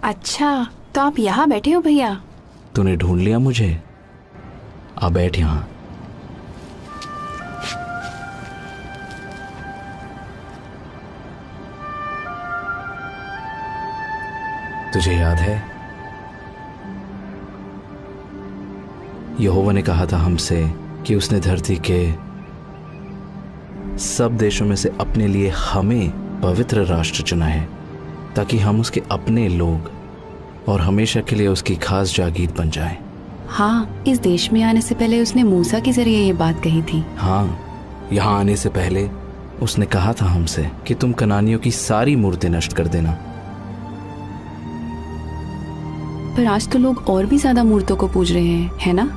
अच्छा, तो आप यहाँ बैठे हो भैया? तूने ढूंढ लिया मुझे। आ बैठ यहाँ। तुझे याद है यहोवा ने कहा था हमसे कि उसने धरती के सब देशों में से अपने लिए हमें पवित्र राष्ट्र चुना है ताकि हम उसके अपने लोग और हमेशा के लिए उसकी खास जागीर बन जाएं। हाँ, इस देश में आने से पहले उसने मूसा के जरिए ये बात कही थी। हाँ, यहाँ आने से पहले उसने कहा था हमसे कि तुम कनानियों की सारी मूर्तें नष्ट कर देना। पर आज तो लोग और भी ज्यादा मूर्तों को पूज रहे हैं, है ना?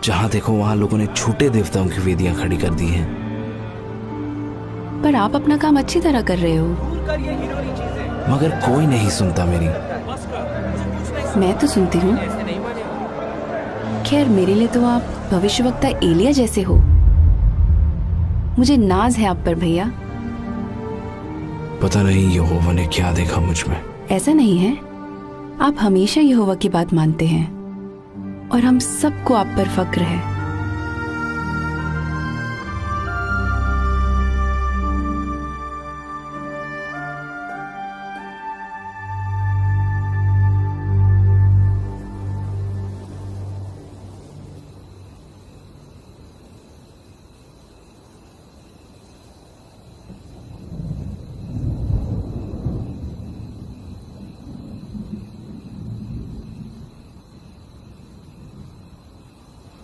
जहाँ देखो वहाँ लोगों ने झूठे देवताओं की वेदियां खड़ी कर दी हैं। पर आप अपना काम अच्छी तरह कर रहे हो। मगर कोई नहीं सुनता मेरी। मैं तो सुनती हूँ। खैर, मेरे लिए तो आप भविष्यवक्ता एलिया जैसे हो। मुझे नाज है आप पर भैया। पता नहीं यहोवा ने क्या देखा मुझ में। ऐसा नहीं है, आप हमेशा यहोवा की बात मानते हैं और हम सबको आप पर फक्र है।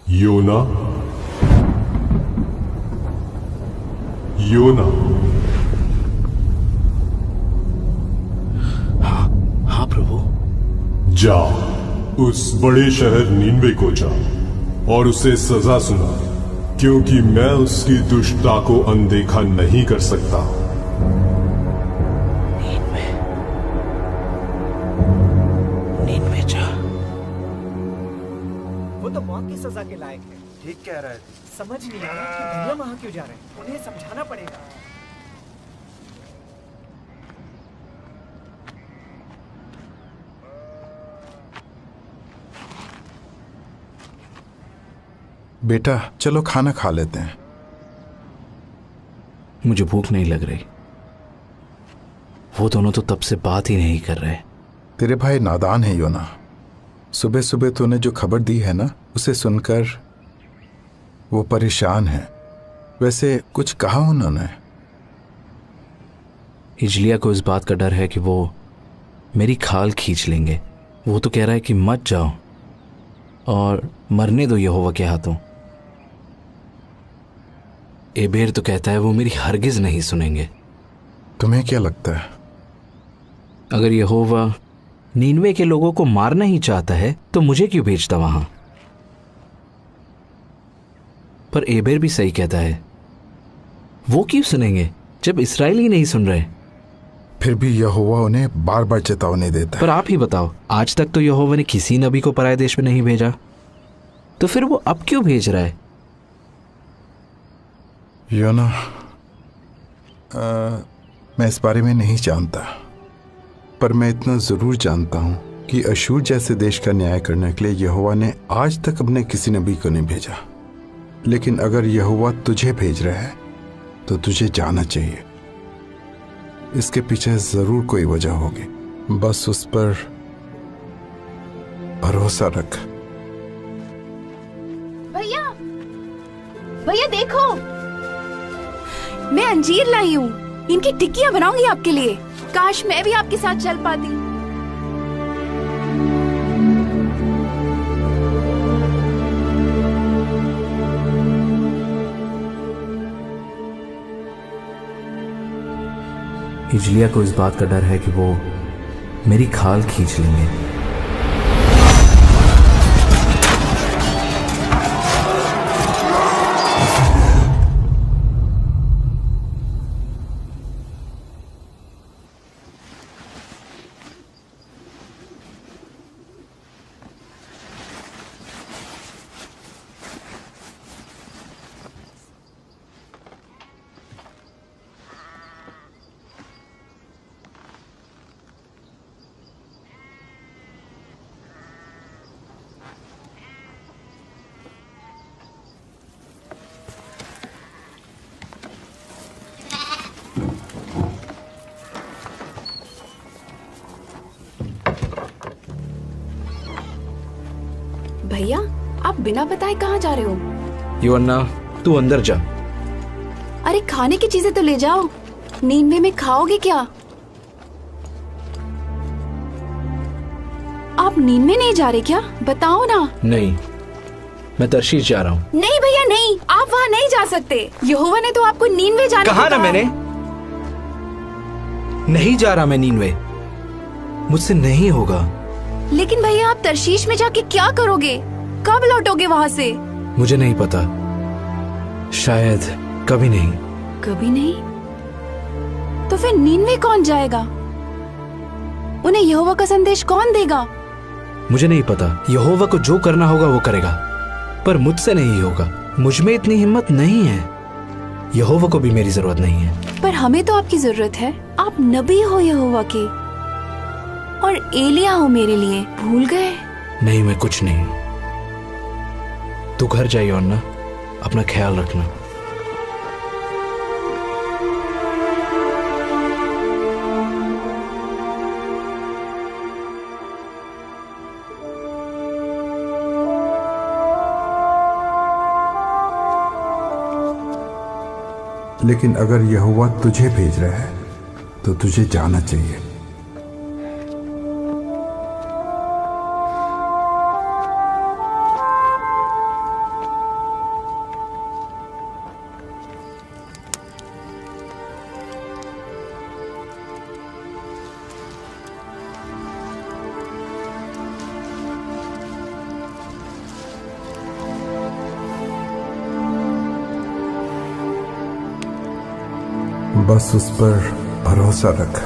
योना, योना। हाँ प्रभु। जा, उस बड़े शहर नीनवे को जा और उसे सजा सुना, क्योंकि मैं उसकी दुष्टता को अनदेखा नहीं कर सकता। नीनवे जा। वो तो मौत की सजा के लायक है। ठीक कह रहे थे। समझ नहीं आ रहा कि भैया वहां क्यों जा रहे हैं। उन्हें समझाना पड़ेगा। बेटा चलो खाना खा लेते हैं। मुझे भूख नहीं लग रही। वो दोनों तो तब से बात ही नहीं कर रहे। तेरे भाई नादान है योना। सुबह सुबह तूने जो खबर दी है ना, उसे सुनकर वो परेशान है। वैसे कुछ कहा उन्होंने? हिजलिया को इस बात का डर है कि वो मेरी खाल खींच लेंगे। वो तो कह रहा है कि मत जाओ और मरने दो यहोवा के हाथों। एबेर तो कहता है वो मेरी हरगिज नहीं सुनेंगे। तुम्हें क्या लगता है? अगर यहोवा नीनवे के लोगों को मारना ही चाहता है तो मुझे क्यों भेजता वहां? पर एबेर भी सही कहता है। वो क्यों सुनेंगे जब इस्राएल ही नहीं सुन रहे? फिर भी यहोवा उन्हें बार बार चेतावनी देता है। पर आप ही बताओ, आज तक तो यहोवा ने किसी नबी को पराये देश में नहीं भेजा, तो फिर वो अब क्यों भेज रहा है? योना, मैं इस बारे में नहीं जानता, पर मैं इतना जरूर जानता हूं कि अशूर जैसे देश का न्याय करने के लिए यहोवा ने आज तक अपने किसी नबी को नहीं भेजा। लेकिन अगर यहोवा तुझे भेज रहा है तो तुझे जाना चाहिए। इसके पीछे जरूर कोई वजह होगी, बस उस पर भरोसा रख। भैया, भैया देखो, मैं अंजीर लाई हूँ। इनकी टिक्कियाँ बनाऊंगी आपके लिए। काश मैं भी आपके साथ चल पाती। हिजलिया को इस बात का डर है कि वो मेरी खाल खींच लेंगे। भैया आप बिना बताए कहाँ जा रहे हो? योअन्ना, तू अंदर जा। अरे खाने की चीजें तो ले जाओ। नींवे में खाओगे क्या? आप नींवे नहीं जा रहे क्या? बताओ ना। नहीं, मैं तर्शीश जा रहा हूँ। नहीं भैया नहीं, आप वहाँ नहीं जा सकते। यहोवा ने तो आपको नीनवे जाने कहा को ना मैंने, नहीं जा रहा मैं नीनवे, मुझसे नहीं होगा। लेकिन भैया आप तर्शीश में जाके क्या करोगे? कब लौटोगे वहाँ से? मुझे नहीं पता, शायद कभी नहीं। कभी नहीं? तो फिर नीनवे कौन जाएगा? उन्हें यहोवा का संदेश कौन देगा? मुझे नहीं पता। यहोवा को जो करना होगा वो करेगा, पर मुझसे नहीं होगा। मुझ में इतनी हिम्मत नहीं है। यहोवा को भी मेरी जरूरत नहीं है। पर हमें तो आपकी जरूरत है। आप नबी हो यहोवा के, और एलिया हो मेरे लिए। भूल गए? नहीं, मैं कुछ नहीं। तू घर जा योअन्ना, अपना ख्याल रखना। लेकिन अगर यहोवा तुझे भेज रहा है तो तुझे जाना चाहिए। बस उस पर भरोसा रख।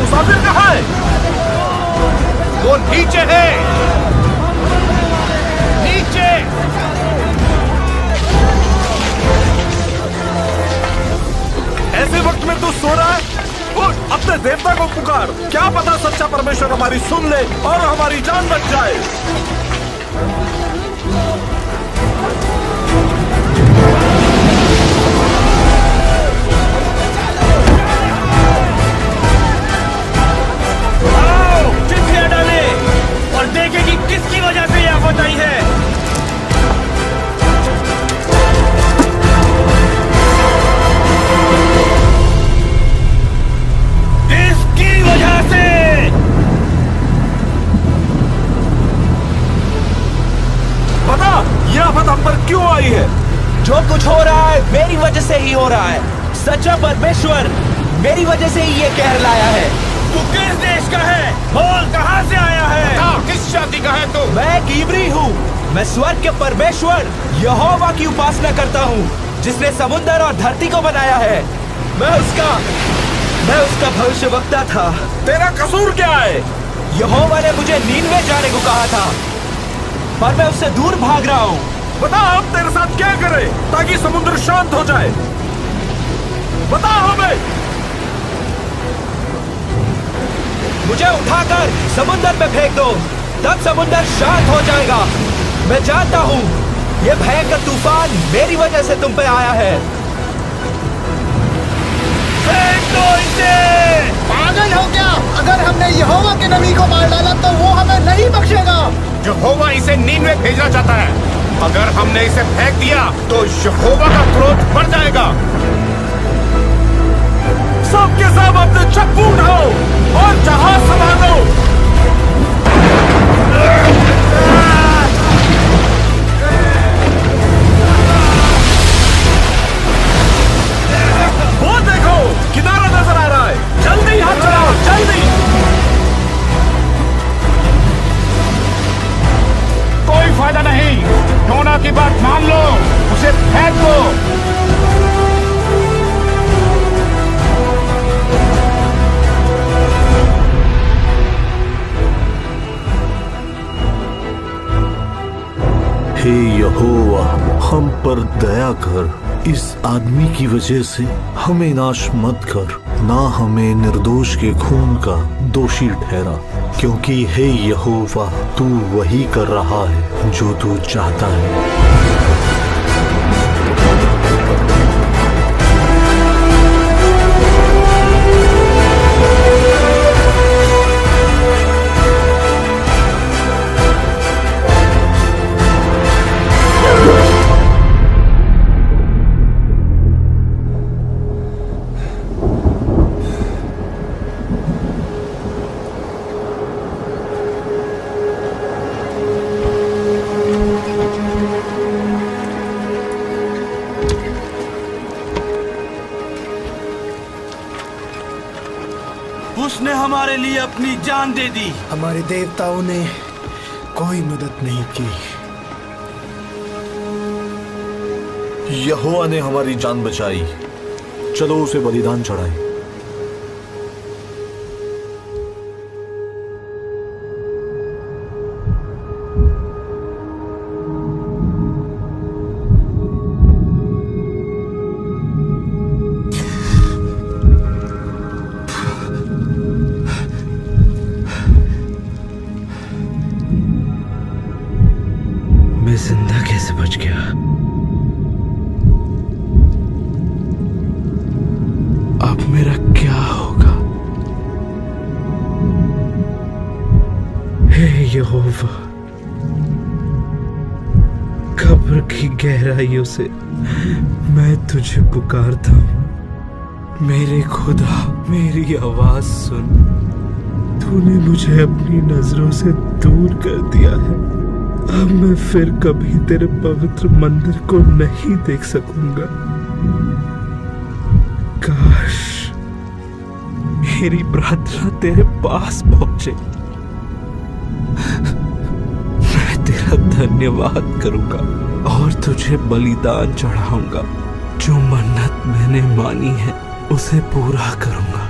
मुसाफिर कहाँ है? वो नीचे है, नीचे। ऐसे वक्त में तू सो रहा है? उठ, अपने देवता को पुकार। क्या पता सच्चा परमेश्वर हमारी सुन ले और हमारी जान बच जाए। आओ, चिट्ठियां डाले और देखें कि किसकी वजह से यह आफत आई है। इसकी वजह से। बता, यह आफत हम पर क्यों आई है? जो कुछ हो रहा है मेरी वजह से ही हो रहा है। सच्चा परमेश्वर मेरी वजह से ही ये कहर लाया है। तू किस देश का है? बोल, कहाँ से आया है? किस जाति का है तू? मैं एक इब्री हूँ। मैं स्वर्ग के परमेश्वर यहोवा की उपासना करता हूँ, जिसने समुद्र और धरती को बनाया है। मैं उसका भविष्यवक्ता था। तेरा कसूर क्या है? यहोवा ने मुझे नीनवे जाने को कहा था, पर मैं उससे दूर भाग रहा हूँ। बता, हम तेरे साथ क्या करें ताकि समुद्र शांत हो जाए? बता हमें। मुझे उठाकर समुद्र में फेंक दो, तब समुद्र शांत हो जाएगा। मैं जानता हूँ ये भयंकर तूफान मेरी वजह से तुम पे आया है। फेंक दो इसे। पागल हो क्या? अगर हमने यहोवा के नबी को मार डाला तो वो हमें नहीं बख्शेगा। यहोवा इसे नीनवे भेजना चाहता है। अगर हमने इसे फेंक दिया तो यहोवा का क्रोध बढ़ जाएगा। सबके सब अपने चप्पू उठाओ और जहाज संभालो। वो देखो, किनारा नजर आ रहा है। जल्दी हाथ चलाओ, जल्दी। कोई फायदा नहीं, योना की बात मान लो, उसे फेंक दो। हे यहोवा, हम पर दया कर। इस आदमी की वजह से हमें नाश मत कर, ना हमें निर्दोष के खून का दोषी ठहरा, क्योंकि हे यहोवा, तू वही कर रहा है जो तू चाहता है। उसने हमारे लिए अपनी जान दे दी। हमारे देवताओं ने कोई मदद नहीं की। यहोवा ने हमारी जान बचाई। चलो उसे बलिदान चढ़ाएं। जिंदा कैसे बच गया? अब मेरा क्या होगा? हे यहोवा, कब्र की गहराइयों से मैं तुझे पुकारता हूँ। मेरे खुदा, मेरी आवाज सुन। तूने मुझे अपनी नजरों से दूर कर दिया है। अब मैं फिर कभी तेरे पवित्र मंदिर को नहीं देख सकूंगा। काश मेरी प्रार्थना तेरे पास पहुंचे। मैं तेरा धन्यवाद करूंगा और तुझे बलिदान चढ़ाऊंगा। जो मन्नत मैंने मानी है उसे पूरा करूंगा।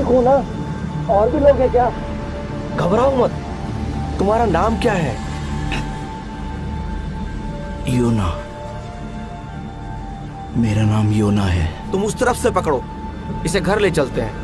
ठीक हूँ ना? और भी लोग हैं क्या? घबराओ मत। तुम्हारा नाम क्या है? योना। मेरा नाम योना है। तुम उस तरफ से पकड़ो, इसे घर ले चलते हैं।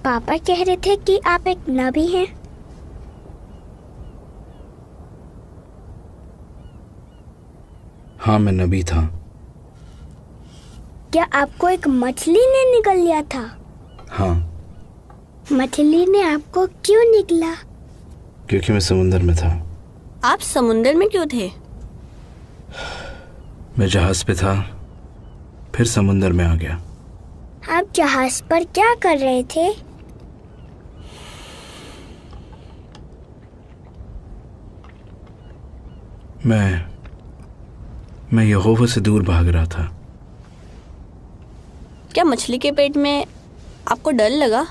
पापा कह रहे थे कि आप एक नबी हैं। हाँ, मैं नबी था। क्या आपको एक मछली ने निगल लिया था? हाँ। मछली ने आपको क्यों निगला? क्योंकि मैं समुंदर में था। आप समुंदर में क्यों थे? मैं जहाज पे था, फिर समुंदर में आ गया। आप जहाज पर क्या कर रहे थे? मैं यहोवा से दूर भाग रहा था। क्या मछली के पेट में आपको डर लगा?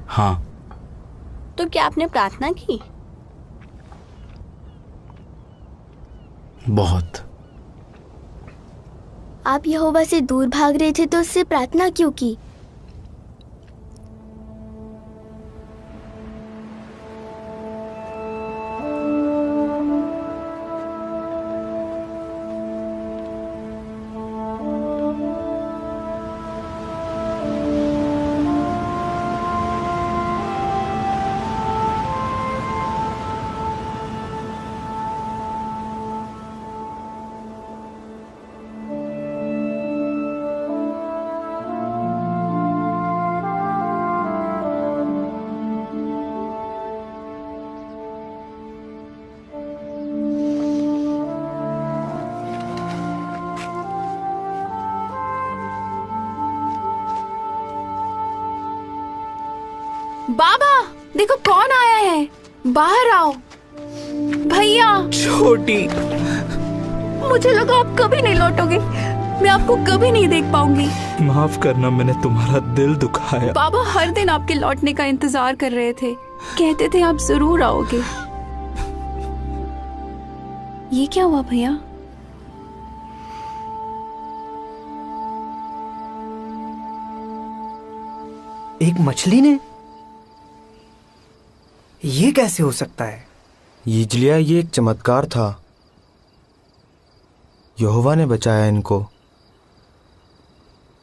हाँ। तो क्या आपने प्रार्थना की? बहुत। आप यहोवा से दूर भाग रहे थे तो उससे प्रार्थना क्यों की? बाबा, देखो कौन आया है। बाहर आओ। भैया। छोटी। मुझे लगा आप कभी नहीं लौटोगे। मैं आपको कभी नहीं देख पाऊंगी। माफ करना, मैंने तुम्हारा दिल दुखाया। बाबा हर दिन आपके लौटने का इंतजार कर रहे थे। कहते थे आप जरूर आओगे। ये क्या हुआ भैया? एक मछली ने? ये कैसे हो सकता है? यिजलिया, ये एक चमत्कार था। यहोवा ने बचाया इनको।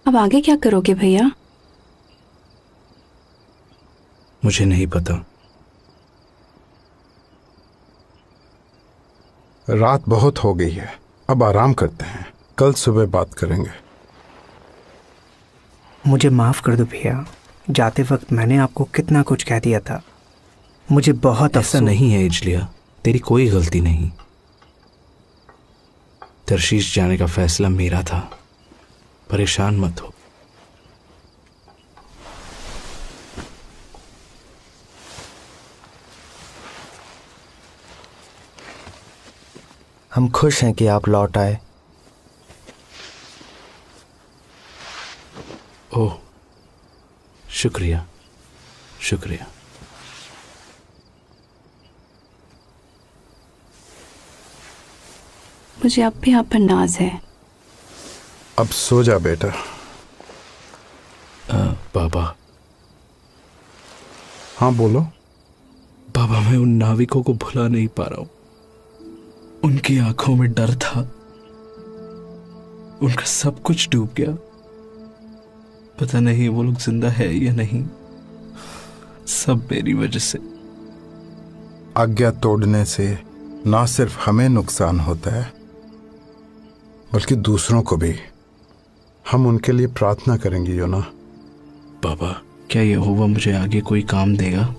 अब आगे क्या करोगे भैया? मुझे नहीं पता। रात बहुत हो गई है, अब आराम करते हैं, कल सुबह बात करेंगे। मुझे माफ कर दो भैया, जाते वक्त मैंने आपको कितना कुछ कह दिया था। मुझे बहुत ऐसा नहीं है यिजलिया, तेरी कोई गलती नहीं। तर्शीश जाने का फैसला मेरा था। परेशान मत हो। हम खुश हैं कि आप लौट आए। ओह, शुक्रिया शुक्रिया। मुझे अब भी आप पर नाज है। अब सो जा बेटा। बाबा। हाँ बोलो। बाबा, मैं उन नाविकों को भुला नहीं पा रहा हूं। उनकी आंखों में डर था। उनका सब कुछ डूब गया। पता नहीं वो लोग जिंदा है या नहीं। सब मेरी वजह से। आज्ञा तोड़ने से ना सिर्फ हमें नुकसान होता है, बल्कि दूसरों को भी। हम उनके लिए प्रार्थना करेंगे योना। बाबा, क्या यहोवा मुझे आगे कोई काम देगा?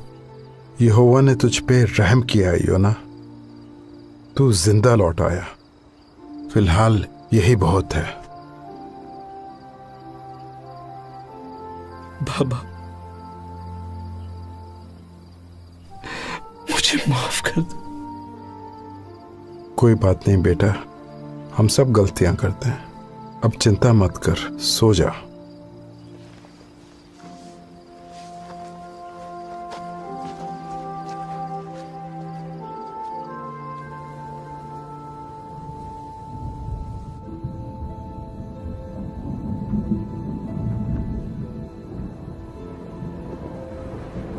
यहोवा ने तुझ पे रहम किया है योना। तू जिंदा लौट आया। फिलहाल यही बहुत है। बाबा, मुझे माफ कर दो। कोई बात नहीं बेटा, हम सब गलतियां करते हैं। अब चिंता मत कर, सो जा।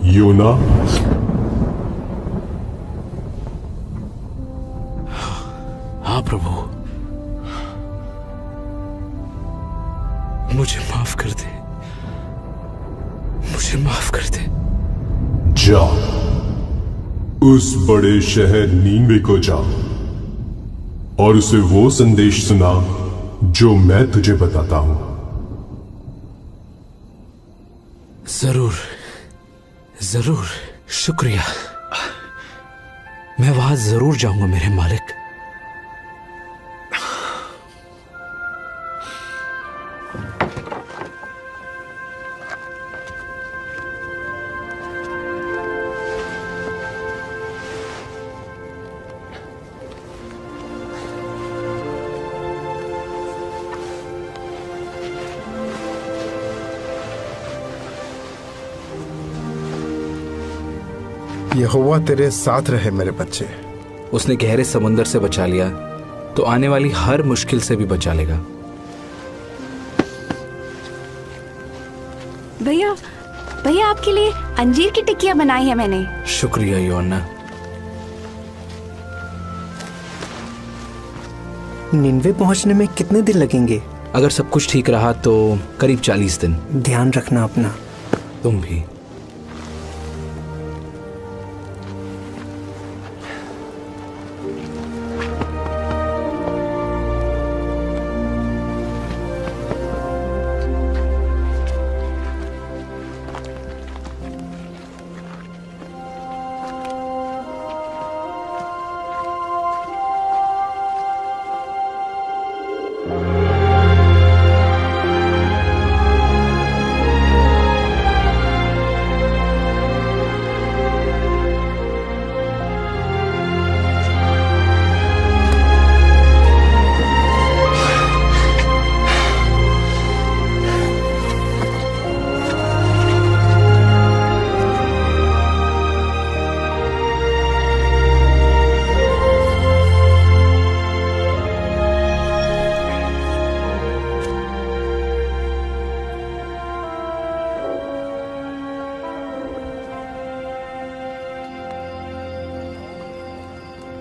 योना, हाँ प्रभु, मुझे माफ कर दे, मुझे माफ कर दे। जा, उस बड़े शहर नीनवे को जा और उसे वो संदेश सुना जो मैं तुझे बताता हूं। जरूर जरूर, शुक्रिया। मैं वहां जरूर जाऊंगा मेरे मालिक। यहोवा तेरे साथ रहे मेरे बच्चे। उसने गहरे समुंदर से बचा लिया तो आने वाली हर मुश्किल से भी बचा लेगा। भैया, भैया आपके लिए अंजीर की टिक्कियां बनाई है मैंने। शुक्रिया योना। निन्वे पहुंचने में कितने दिन लगेंगे? अगर सब कुछ ठीक रहा तो करीब 40 दिन। ध्यान रखना अपना। तुम भी।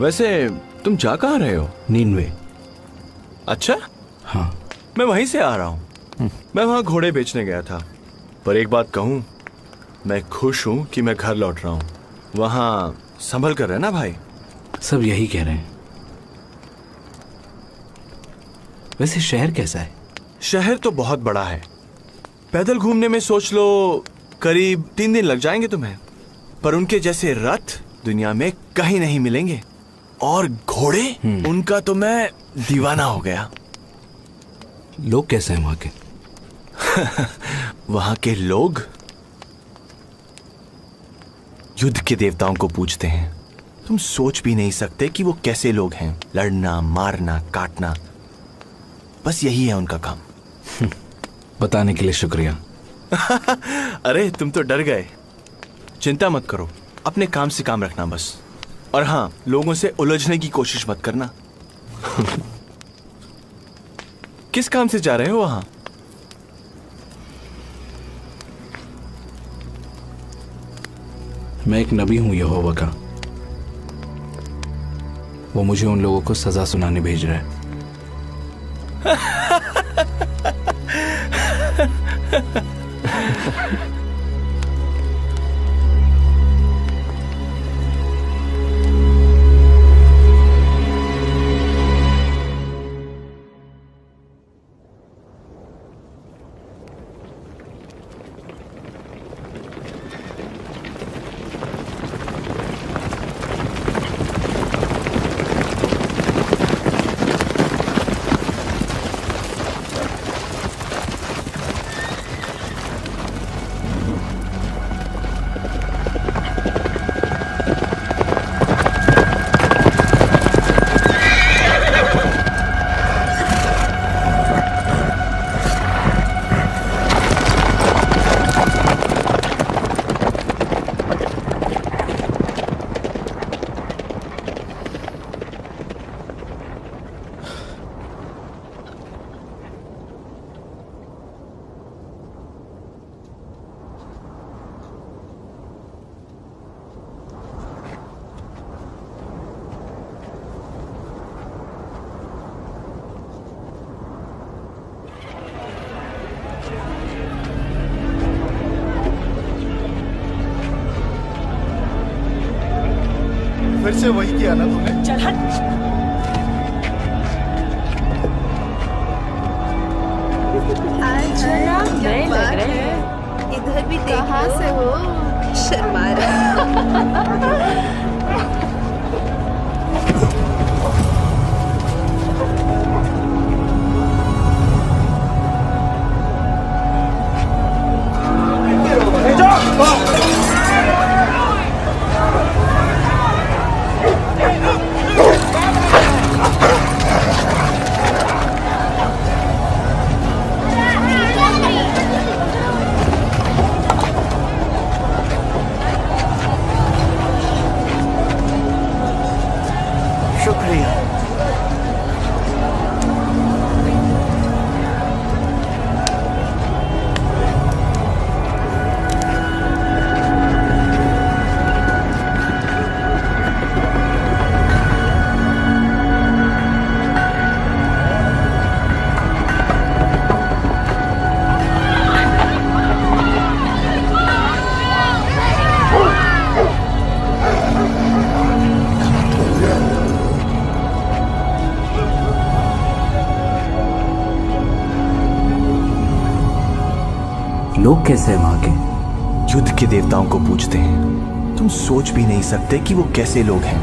वैसे तुम जा कहाँ रहे हो? नीनवे। अच्छा, हाँ। मैं वहीं से आ रहा हूँ। मैं वहाँ घोड़े बेचने गया था। पर एक बात कहूँ, मैं खुश हूँ कि मैं घर लौट रहा हूँ। वहाँ संभल कर रहना भाई। सब यही कह रहे हैं। वैसे शहर कैसा है? शहर तो बहुत बड़ा है। पैदल घूमने में सोच लो करीब 3 दिन लग जाएंगे तुम्हें। पर उनके जैसे रथ दुनिया में कहीं नहीं मिलेंगे। और घोड़े, उनका तो मैं दीवाना हो गया। लोग कैसे हैं वहां के? वहां के लोग युद्ध के देवताओं को पूजते हैं। तुम सोच भी नहीं सकते कि वो कैसे लोग हैं। लड़ना, मारना, काटना, बस यही है उनका काम। बताने के लिए शुक्रिया। अरे तुम तो डर गए। चिंता मत करो, अपने काम से काम रखना बस। और हाँ, लोगों से उलझने की कोशिश मत करना। किस काम से जा रहे हो वहां? मैं एक नबी हूं यहोवा का। वो मुझे उन लोगों को सजा सुनाने भेज रहा है। फिर से वही किया ना तूने? चल हट। आज नए लग रहे हैं। इधर भी कहाँ से हो? शर्मा रहा। लोग कैसे हैं वहां के? युद्ध के देवताओं को पूछते हैं। तुम सोच भी नहीं सकते कि वो कैसे लोग हैं।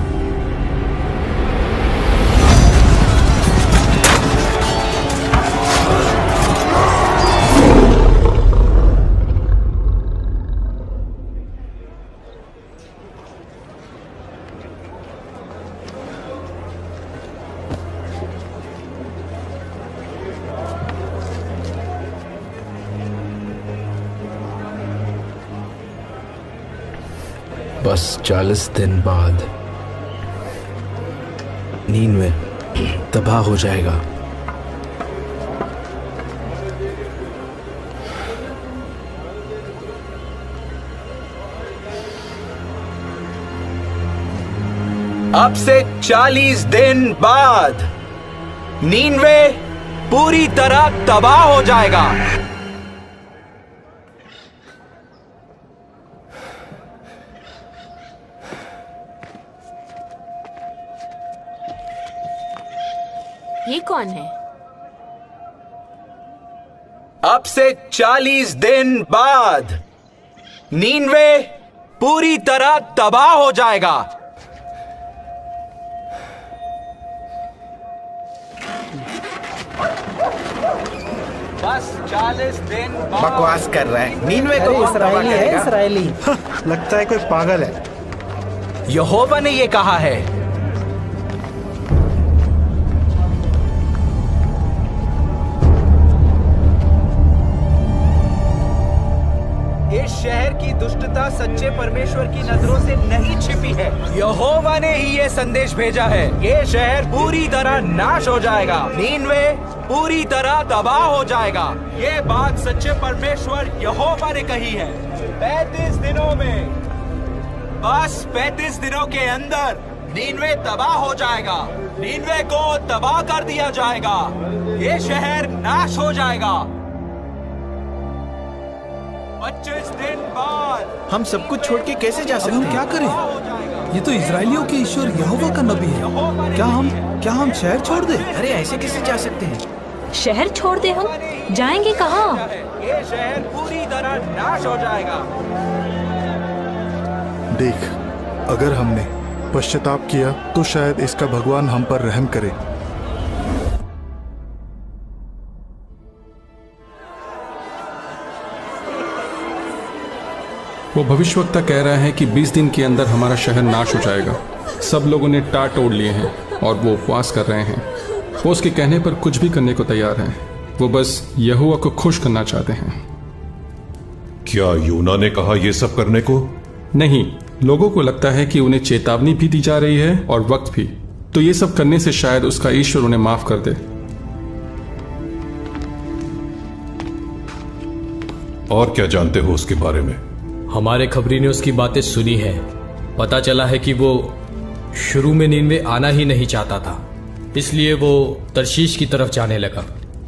बस 40 दिन बाद नीनवे तबाह हो जाएगा। अब से 40 दिन बाद नीनवे पूरी तरह तबाह हो जाएगा। ये कौन है? अब से 40 दिन बाद नीनवे पूरी तरह तबाह हो जाएगा। बस 40 दिन बाद। बकवास कर रहा है। नीनवे को कौन तबाह करेगा? इसराइली। लगता है कोई पागल है। यहोवा ने ये कहा है। इस शहर की दुष्टता सच्चे परमेश्वर की नजरों से नहीं छिपी है। यहोवा ने ही ये संदेश भेजा है। ये शहर पूरी तरह नाश हो जाएगा। नीनवे पूरी तरह तबाह हो जाएगा। ये बात सच्चे परमेश्वर यहोवा ने कही है। 35 दिनों में, बस 35 दिनों के अंदर नीनवे तबाह हो जाएगा। नीनवे को तबाह कर दिया जाएगा। ये शहर नाश हो जाएगा। 25 दिन बाद हम सब कुछ छोड़ के कैसे जा सकते हैं? हम क्या करें? ये तो इजराइलियों के ईश्वर यहोवा का नबी है। क्या हम शहर छोड़ दें? अरे ऐसे कैसे जा सकते हैं? शहर छोड़ दे? हम जाएंगे कहाँ? ये शहर पूरी तरह नाश हो जाएगा। देख, अगर हमने पश्चाताप किया तो शायद इसका भगवान हम पर रहम करे। वो भविष्यवक्ता कह रहा है कि 20 दिन के अंदर हमारा शहर नाश हो जाएगा। सब लोगों ने टाट तोड़ लिए हैं और वो उपवास कर रहे हैं। वो उसके कहने पर कुछ भी करने को तैयार हैं। वो बस यहोवा को खुश करना चाहते हैं। क्या यूना ने कहा यह सब करने को? नहीं, लोगों को लगता है कि उन्हें चेतावनी भी दी जा रही है और वक्त भी। तो ये सब करने से शायद उसका ईश्वर उन्हें माफ कर दे। और क्या जानते हो उसके बारे में? हमारे खबरी ने उसकी बातें सुनी है। पता चला है कि वो शुरू में नीनवे आना ही नहीं चाहता था, इसलिए वो तरशीश की तरफ जाने लगा।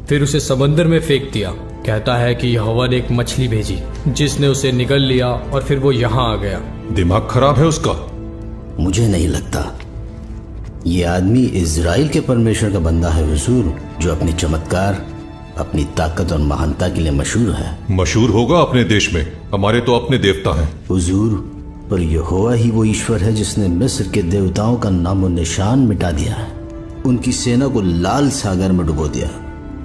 फिर उसे समंदर में फेंक दिया। कहता है कि यहोवा ने एक मछली भेजी जिसने उसे निगल लिया और फिर वो यहाँ आ गया। दिमाग खराब है उसका। मुझे नहीं लगता ये आदमी इजराइल के परमेश्वर का बंदा है हुजूर, जो अपने चमत्कार, अपनी ताकत और महानता के लिए मशहूर है। मशहूर होगा अपने देश में, हमारे तो अपने देवता हैं। हुजूर, पर यहोवा ही वो ईश्वर है जिसने मिस्र के देवताओं का नामो निशान मिटा दिया है, उनकी सेना को लाल सागर में डुबो दिया।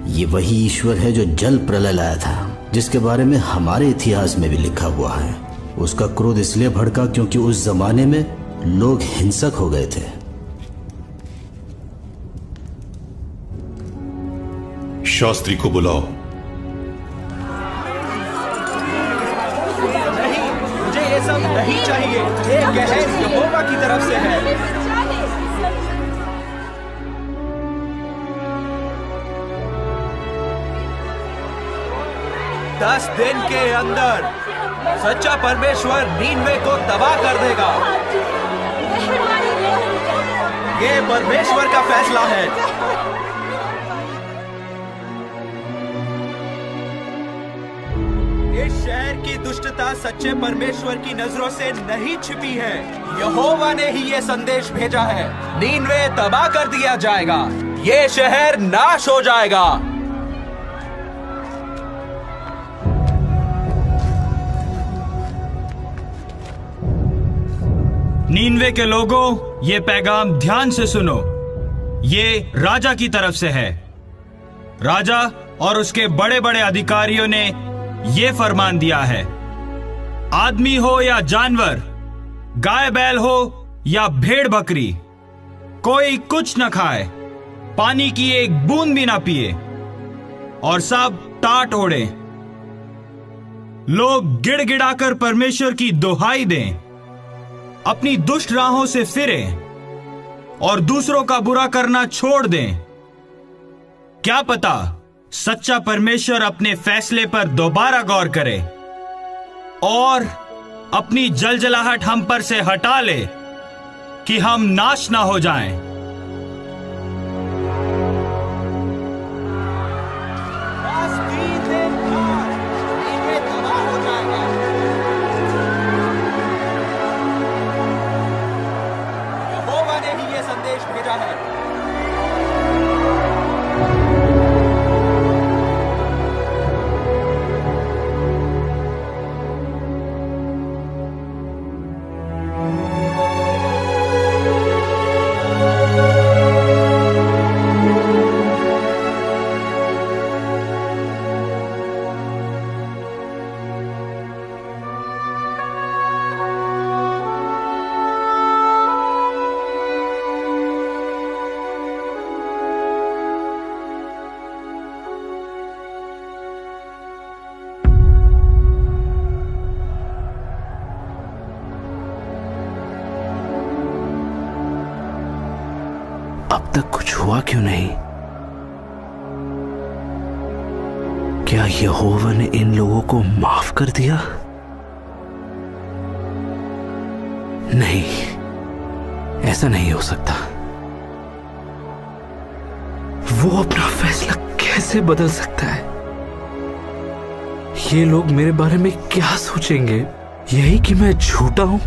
ये वही ईश्वर है जो जल प्रलय लाया था, जिसके बारे में हमारे इतिहास में भी लिखा हुआ है। उसका क्रोध इसलिए भड़का क्योंकि उस जमाने में लोग हिंसक हो गए थे। शास्त्री को बुलाओ। नहीं, मुझे ये सब नहीं चाहिए। ये कहर यहोवा की तरफ से है। 10 दिन के अंदर सच्चा परमेश्वर नीनवे को तबाह कर देगा। ये परमेश्वर का फैसला है। इस शहर की दुष्टता सच्चे परमेश्वर की नजरों से नहीं छिपी है। यहोवा ने ही ये संदेश भेजा है। नीनवे तबाह कर दिया जाएगा। ये शहर नाश हो जाएगा। नीनवे के लोगों, ये पैगाम ध्यान से सुनो। ये राजा की तरफ से है। राजा और उसके बड़े बड़े अधिकारियों ने ये फरमान दिया है, आदमी हो या जानवर, गाय बैल हो या भेड़ बकरी, कोई कुछ न खाए, पानी की एक बूंद भी ना पिए और सब टाट ओढ़े। लोग गिड़गिड़ाकर परमेश्वर की दुहाई दें, अपनी दुष्ट राहों से फिरें और दूसरों का बुरा करना छोड़ दें। क्या पता सच्चा परमेश्वर अपने फैसले पर दोबारा गौर करे और अपनी जलजलाहट हम पर से हटा ले कि हम नाश ना हो जाएं। यहोवा ने ही ये संदेश भेजा है। अब तक कुछ हुआ क्यों नहीं? क्या यहोवा ने इन लोगों को माफ कर दिया? नहीं, ऐसा नहीं हो सकता। वो अपना फैसला कैसे बदल सकता है? ये लोग मेरे बारे में क्या सोचेंगे? यही कि मैं झूठा हूं,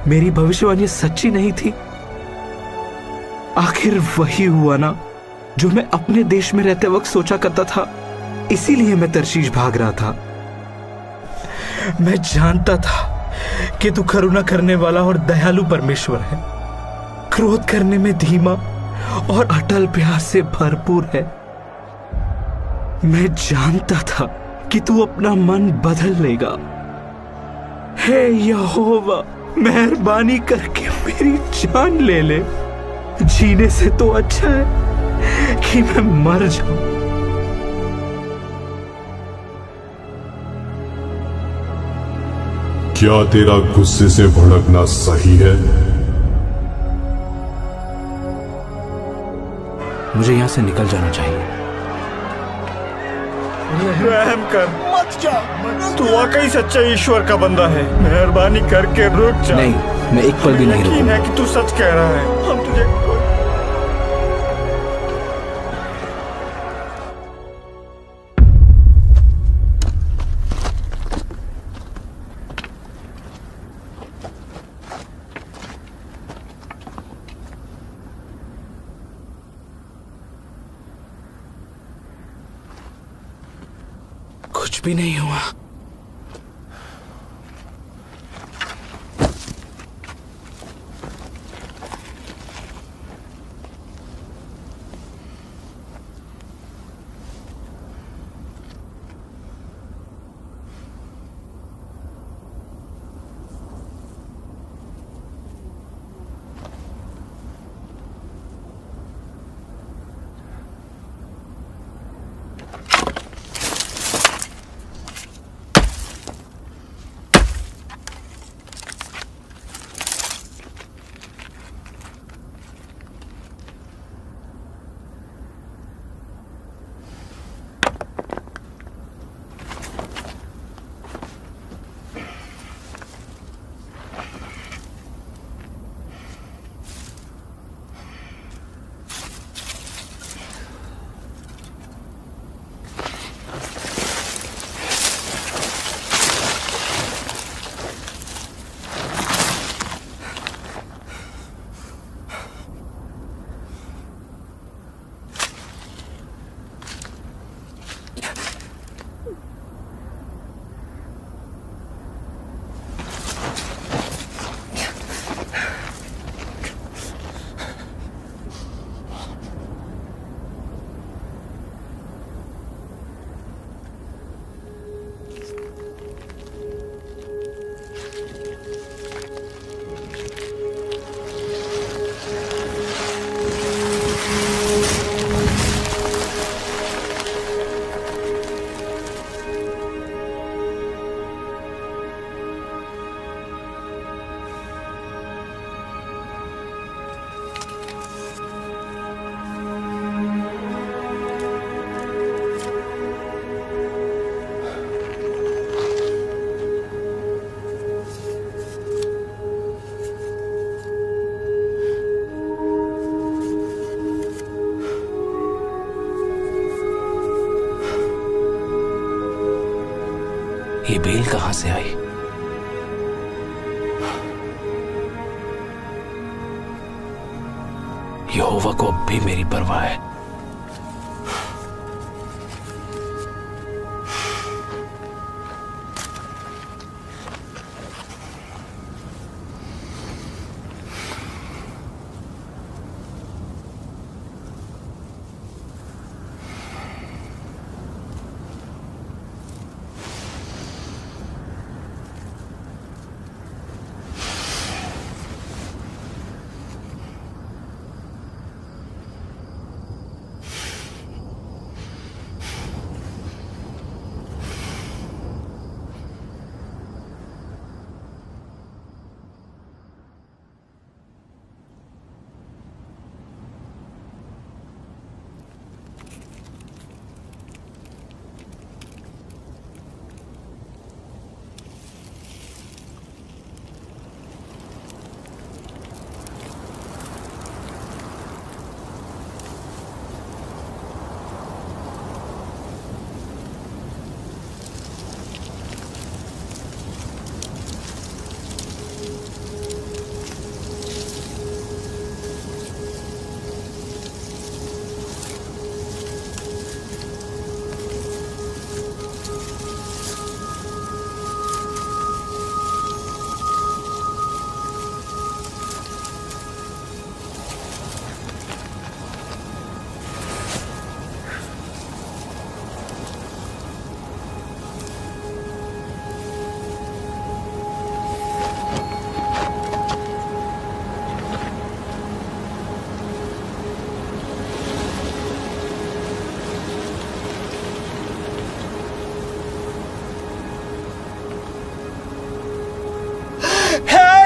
मेरी भविष्यवाणी सच्ची नहीं थी। आखिर वही हुआ ना जो मैं अपने देश में रहते वक्त सोचा करता था। इसीलिए मैं तरशीश भाग रहा था। मैं जानता था कि तू करुणा करने वाला और दयालु परमेश्वर है, क्रोध करने में धीमा और अटल प्यार से भरपूर है। मैं जानता था कि तू अपना मन बदल लेगा। हे यहोवा, मेहरबानी करके मेरी जान ले ले। जीने से तो अच्छा है कि मैं मर जाऊं। क्या तेरा गुस्से से भड़कना सही है? मुझे यहां से निकल जाना चाहिए। रहम कर, मत जा। तू वाकई सच्चा ईश्वर का बंदा है। मेहरबानी करके रुक जा। नहीं, मैं एक पल भी नहीं रुकूंगा। यकीन है कि तू सच कह रहा है। हम तुझे कुछ भी नहीं हुआ। ये बेल कहां से आई? यहोवा को अब भी मेरी परवाह है।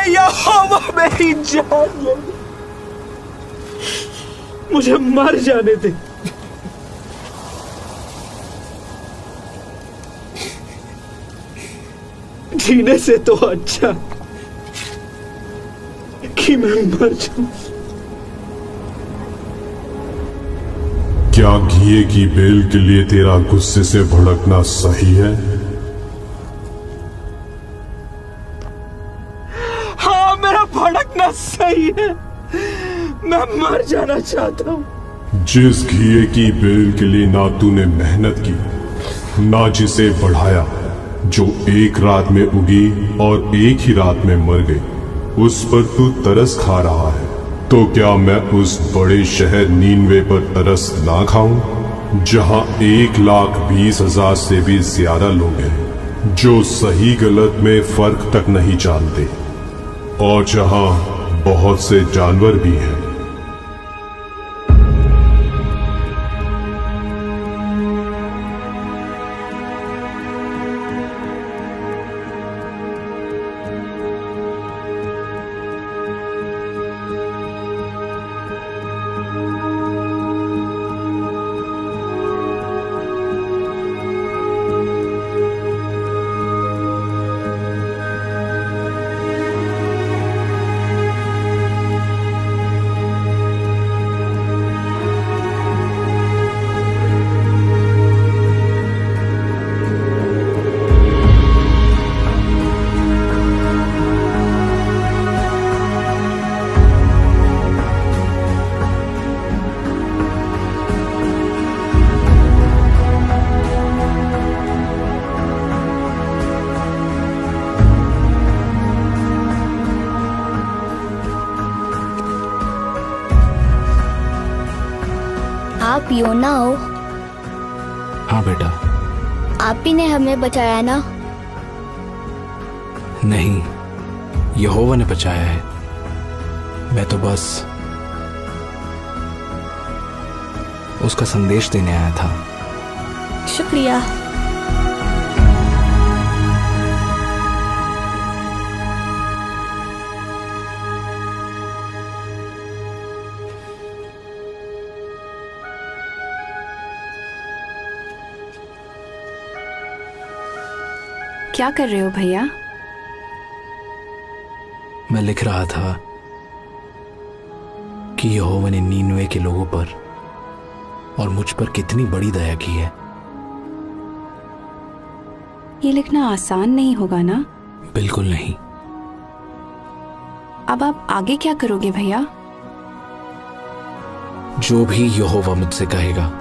यहोवा मेरी जान ले, मुझे मर जाने दे। जीने से तो अच्छा कि मैं मर जाऊं। क्या घिए की बेल के लिए तेरा गुस्से से भड़कना सही है? हाँ, मेरा भड़कना सही है। मैं मर जाना चाहता हूं। जिस घिए की बेल के लिए ना तूने मेहनत की ना जिसे बढ़ाया, जो एक रात में उगी और एक ही रात में मर गई, उस पर तू तरस खा रहा है। तो क्या मैं उस बड़े शहर नीनवे पर तरस ना खाऊं, जहां 1,20,000 से भी ज्यादा लोग हैं जो सही गलत में फर्क तक नहीं जानते, और जहां बहुत से जानवर भी हैं। आप योना हो? हाँ बेटा। आप ही ने हमें बचाया ना? नहीं, यहोवा ने बचाया है। मैं तो बस उसका संदेश देने आया था। शुक्रिया। क्या कर रहे हो भैया? मैं लिख रहा था कि यहोवा ने नीनवे के लोगों पर और मुझ पर कितनी बड़ी दया की है। ये लिखना आसान नहीं होगा ना? बिल्कुल नहीं। अब आप आगे क्या करोगे भैया? जो भी यहोवा मुझसे कहेगा